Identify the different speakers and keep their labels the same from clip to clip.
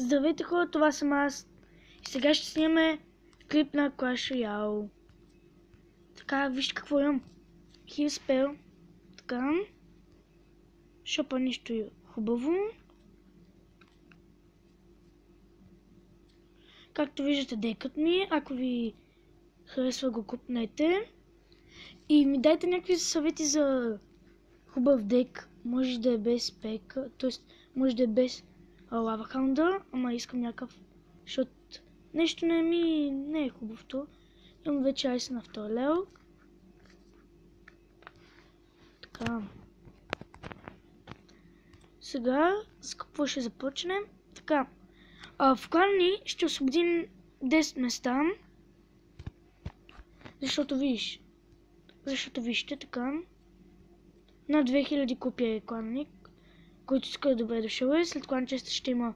Speaker 1: Здравейте хора, това съм аз. И сега ще снимаме клип на Clash Royale. Така, вижте какво имам. Here spell. Така. Шопа нищо е хубаво. Както виждате декът ми, ако ви харесва го купнете. И ми дайте някакви съвети за хубав дек. Може да е без пек, т.е. може да е без лава хаунда, ама искам някакъв, защото нещо не е хубавото. Имам вече айс на втори левел. Така. Сега с какво ще започнем? Така. В клан ни ще освободим 10 места. Защото вижте така. На 2000 копия е кланник, който иска добре дошъл е. След клан честа ще има.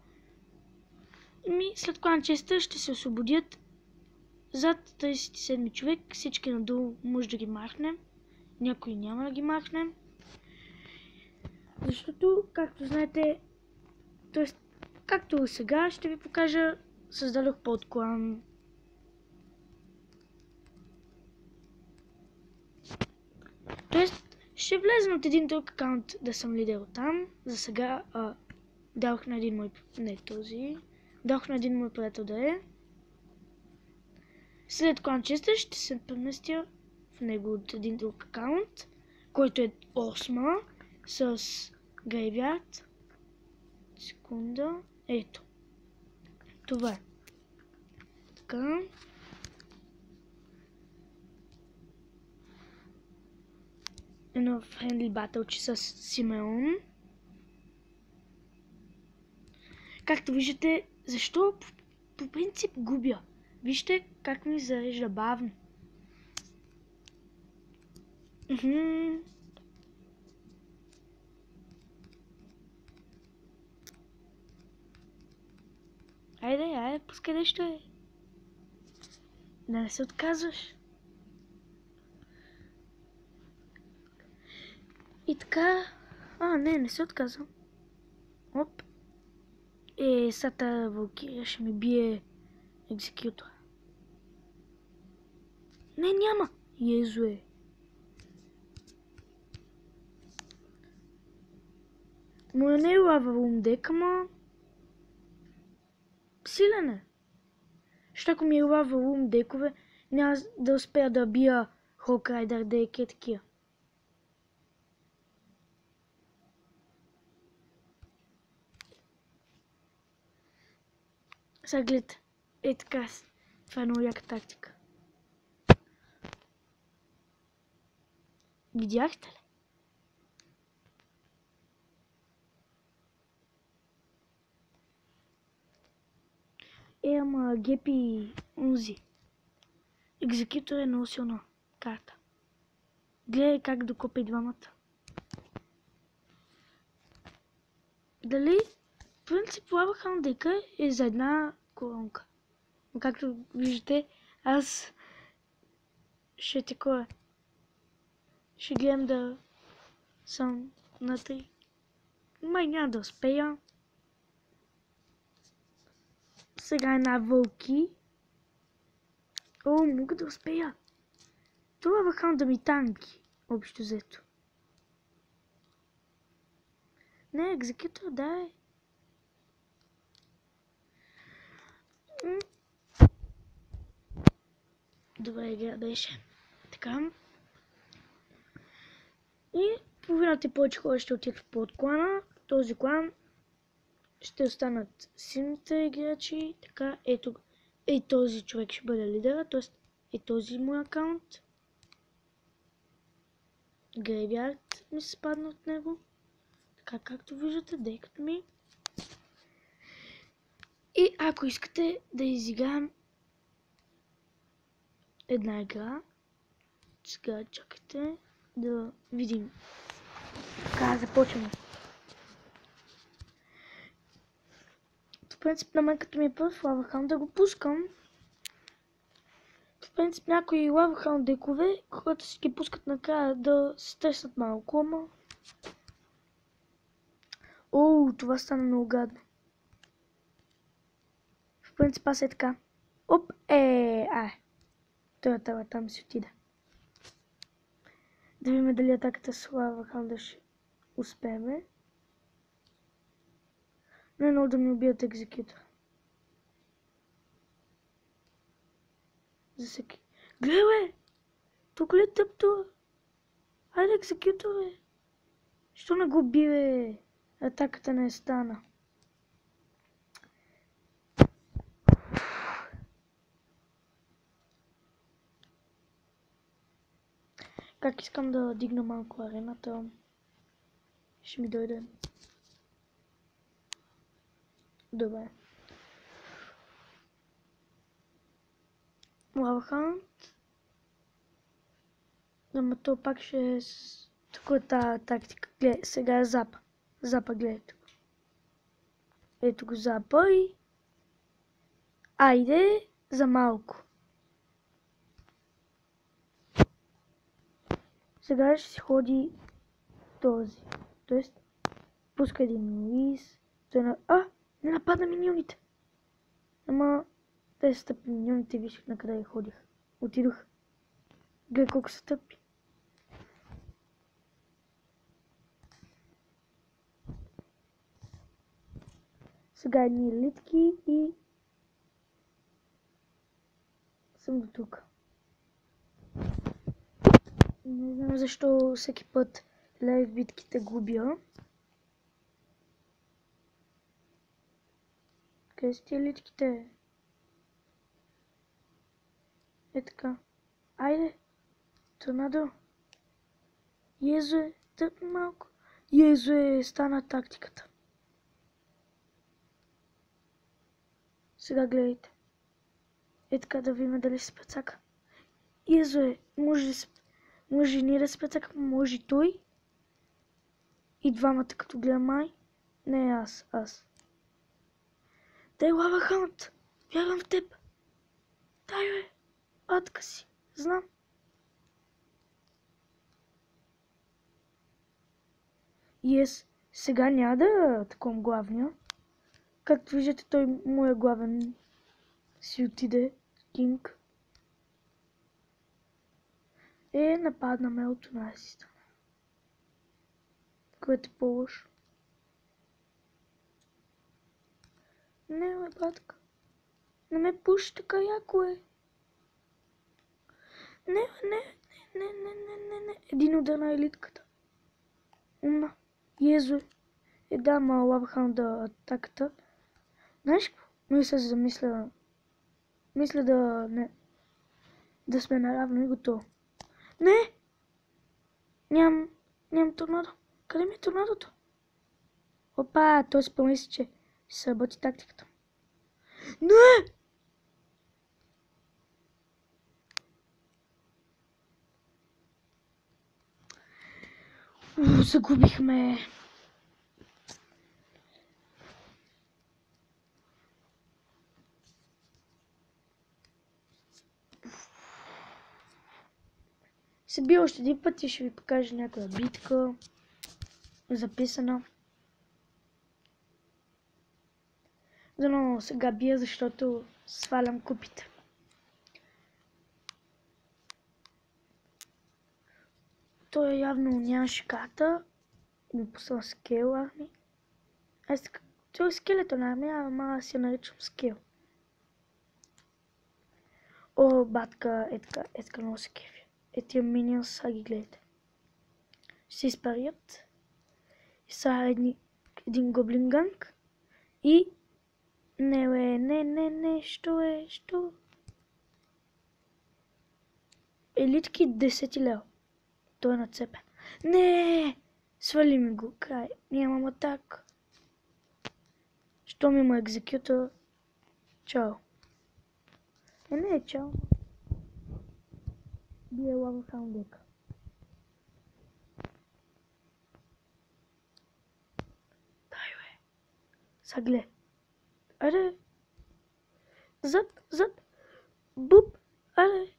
Speaker 1: След клан честа ще се освободят зад 37 човек. Всички надолу може да ги махнем. Някой няма да ги махнем. Защото, както знаете, т.е. както сега ще ви покажа, създадох подклан. Тоест, ще влезем от един друг акаунт да съм лидер там. За сега дадох на един мой... Не този. Дадох на един мой приятел да е. След клан честа ще се преместя в него от един друг акаунт, който е 8 с Graveyard. Секунда. Ето. Това е. Така. Едно friendly battle с Симеон. Както виждате, защо по принцип губя? Вижте как ми зарежда бавно. Айде, пускай нещо е. Да не се отказваш. И така... не се отказвам. Оп. Сата Валкирия ще ми бие екзекютора. Не, няма. Езуе. Моя не е лава румдек, ама... Силен е. Що ако ми е лава румдекове, няма да успея да бия Хокрайдър дек и такива. Сега гледайте. Така. Това е много яка тактика. Видяхте ли? Ама Гепи Унзи. Екзекютор е много силна карта. Гледай как докопи двамата. Дали? В принцип лава хаундека е за една коронка. Но както виждате, аз ще такова. Ще гледам да съм на 3. Май няма да успея. Сега една вълки. Мога да успея. Това върхам да ми танки. Общо взето. Не, екзекютор, да е. Добре игра беше. Така. И половината и повече хора ще отидат в подклана. Този клан ще останат силните играчи. Така, ето. Този човек ще бъде лидера. Т.е. този мой акаунт. Graveyard ми се спадна от него. Така, както виждате, декът ми. И ако искате да изиграем една игра, сега чакайте да видим. Така, започваме. В принцип на мен като ми е първ лавахаун да го пускам. В принцип някои лавахаун декове, когато си ги пускат накрая да се стреснат малко, ама... Това стана много гадно. В принцип аз е така. Оп, той там си отиде. Да видим дали атаката с лава ханда ще успееме. Не много да ми убият екзекютор. За всеки. Гледай, бе! Тук ли тъпто? Хайде, екзекютор, бе! Що не го би, бе? Атаката не стана. Как искам да дигна малко арената. Ще ми дойде. Добре. Лавахант. Ама то пак ще е с такова тази тактика. Гледай, сега е запа. Запа, гледайте. Ето го запа и... Айде за малко. Сега ще си ходи този. Тоест, пуска един Луис. Не нападна миньоните. Ама, те са тъпи миньоните, виж на къде ходих. Отидох. Гледай колко са тъпи. Сега едни елитки и... съм до тук. Не знам защо всеки път лайв битките губя. Къде са ти елитките? Е така. Айде. Торнадо. Езуе, тъпни малко. Езуе, стана тактиката. Сега гледайте. Е така да видим дали се спецака. Езуе, може ние да се спецака, може и той. И двамата като гледам май. Не, аз. Дай лава хант. Вярвам в теб. Дай, бе. Атка си. Знам. Сега няма да атакувам главния. Както виждате, той моя главен си отиде. Кинг. Нападна ме от тази страна. Което е по-лошо. Не, бе, батка. Не ме пуши така яко е. Не. Един удар на елитката. Умна. Езуе. Ма лаваханда атаката. Знаеш какво? Мисля да замисля. Мисля да сме наравно и готово. Не! Нямам торнадо. Къде ми е торнадото? Опа, той си помисли, че ще работи тактиката. Не! Загубихме. Се бия още един път и ще ви покажа някоя битка. Записана. Дано сега бия, защото свалям купите. Той явно нямаше карта. Ми пусна скел арми. Това е скелетон армия, ама аз я наричам скел. О, батка, е така много се кефи. Тия минион са ги гледате. Ще се изпарят. И са един гоблин ганг. И... Не, що? Елитки 10 лева. Той е нацепен. Не! Свали ми го, край. Нямам атак. Що ми има екзекютор? Чао. Не, чао. Бие лава хаундека. Дай, бе. Загле. Аре. Зад. Буп. Аре.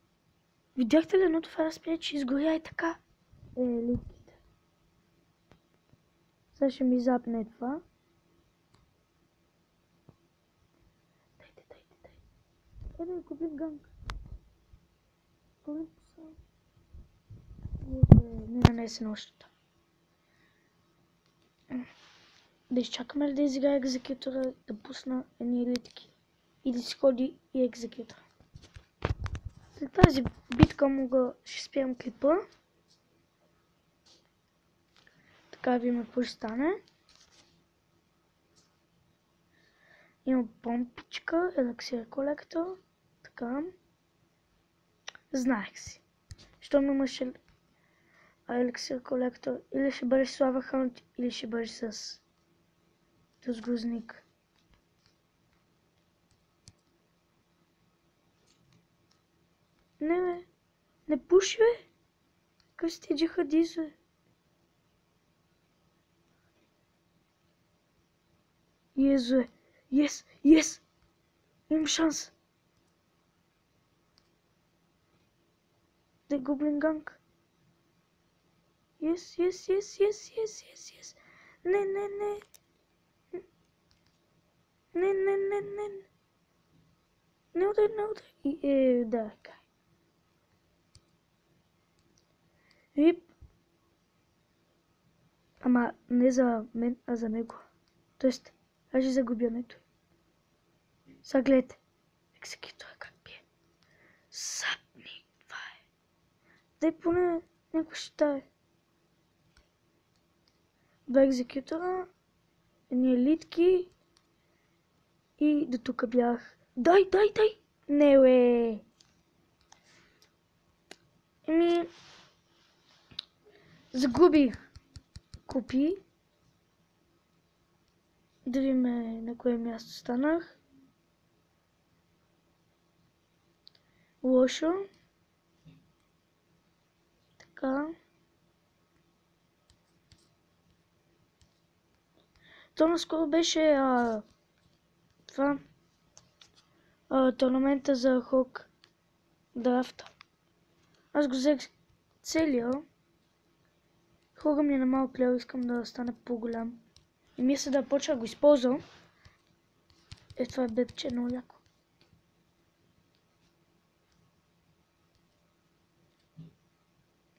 Speaker 1: Видяхте ли едното това разпие, че изгоря и така? Литките. Сега ще ми запне това. Дайте. Да купим ганг. Не нанесе нощта. Да изчакаме ли да изиграе екзекютора, да пусна едни елитки и да си ходи и екзекютора. След тази битка ще спирам клипа. Така видим какво ще стане. Има помпичка, елексир колектор. Така. Знаех си. Щом имаше елексир колектор, или ще бъдеш с лава хант, или ще бъдеш с грозник. Не бе, не пуши бе. Какъв сте джихадист бе? Езуе, yes! Имам шанс. Да гоблин ганг. Yes. Не. Не удай. Да, кай. Рип. Ама не за мен, а за него. Тоест, аз ще загубя нето. Сега гледайте. Екзекютора как пие. Сапни, това е. Дай поне някаква щита е. Два екзекютора, едни елитки и до тук бях. Дай! Не бе! Загубих купи. Да видим на кое място станах. Лошо. Така. То наскоро беше това турнамента за Хок драфта. Аз го взех целия. Хога ми е на малък лево, искам да стане по-голям. И мисля да почва да го използвам. Това е бебче много яко.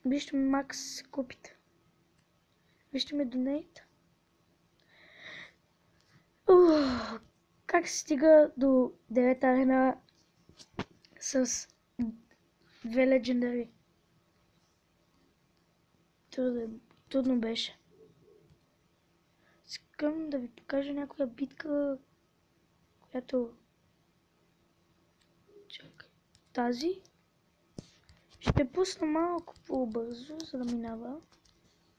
Speaker 1: Вижте ми Макс купите. Вижте ми донейт. Как се стига до 9 арена с 2 легендари? Трудно беше. Искам да ви покажа някоя битка, която... Чакай. Тази. Ще пусна малко по-бързо, за да минава.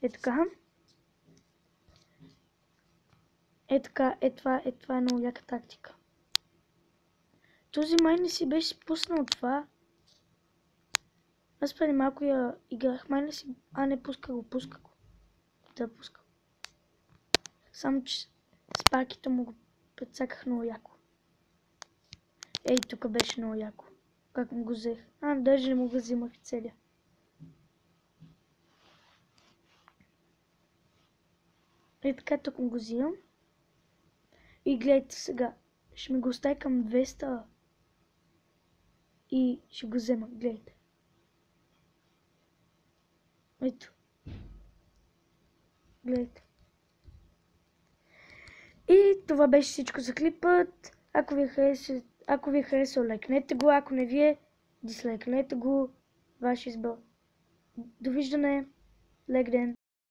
Speaker 1: Така. Това е много яка тактика. Този май не си беше спуснал това. Аз преди малко я играх, май не си... не пуска го. Да, пуска. Само че спарките му го прецаках много яко. Ей, тук беше много яко. Как му го взех? Даже не му го взимах целия. Така, тук му го взимам. И гледайте сега. Ще ми го остави към 200. И ще го взема. Гледайте. Ето. Гледайте. И това беше всичко за клипът. Ако ви е харесало, лайкнете го. Ако не ви е, дислайкнете го. Ваш избор. Довиждане. Лек ден.